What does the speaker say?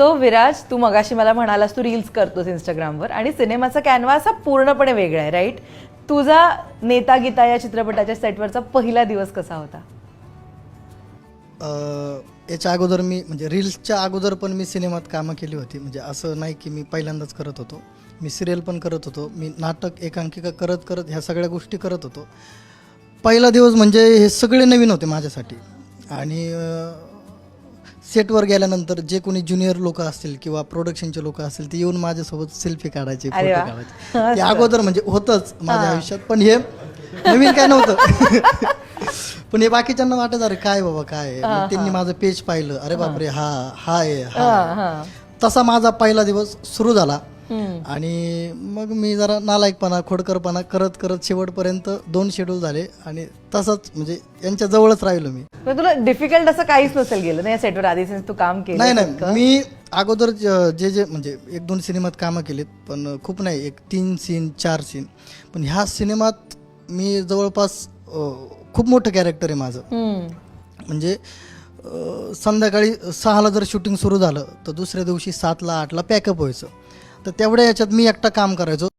So Viraj, तू मगाशी मला म्हणालास तू reels करतोस इंस्टाग्रामवर आणि सिनेमाचा कॅनव्हास हा पूर्णपणे वेगळा आहे, राईट? तुझा नेता गीता या चित्रपटाच्या सेटवरचा पहिला दिवस कसा होता? याच्या अगोदर मी म्हणजे रील्सच्या अगोदर पण मी सिनेमात कामं केली होती. म्हणजे असं नाही की मी पहिल्यांदाच करत होतो. मी सिरियल पण करत होतो, मी नाटक एकांकिका करत करत ह्या सगळ्या गोष्टी करत होतो. पहिला दिवस म्हणजे हे सगळे नवीन होते माझ्यासाठी. आणि सेटवर गेल्यानंतर जे कोणी ज्युनियर लोक असतील किंवा प्रोडक्शनचे लोक असतील ते येऊन माझ्यासोबत सेल्फी काढायचे, अरे फोटो वा. काढायचे. ते अगोदर म्हणजे होतंच माझ्या आयुष्यात, पण हे नवीन काय नव्हतं. पण हे बाकीच्यांना वाटत अरे काय बाबा काय आहे. मग त्यांनी माझं पेज पाहिलं, अरे बापरे हा हा आहे हा आहे. तसा माझा पहिला दिवस सुरू झाला. आणि मग मी जरा नालायकपणा खोडकरपणा करत करत शेवटपर्यंत 2 शेड्यूल झाले आणि तसंच म्हणजे यांच्या जवळच राहिलो मी. पण तुला डिफिकल्ट असं काहीच नसेल गेलं नाही सेटवर आधी since तू काम केलं? नाही नाही, मी अगोदर जे म्हणजे 1-2 सिनेमात कामं केलीत, पण खूप नाही, 3 सीन 4 सीन. पण ह्या सिनेमात मी जवळपास खूप मोठं कॅरेक्टर आहे माझं. म्हणजे संध्याकाळी 6ला जर शूटिंग सुरू झालं तर दुसऱ्या दिवशी 7ला 8ला पॅकअप व्हायचं. तर तेवढ्या याच्यात मी एकटा काम करायचो.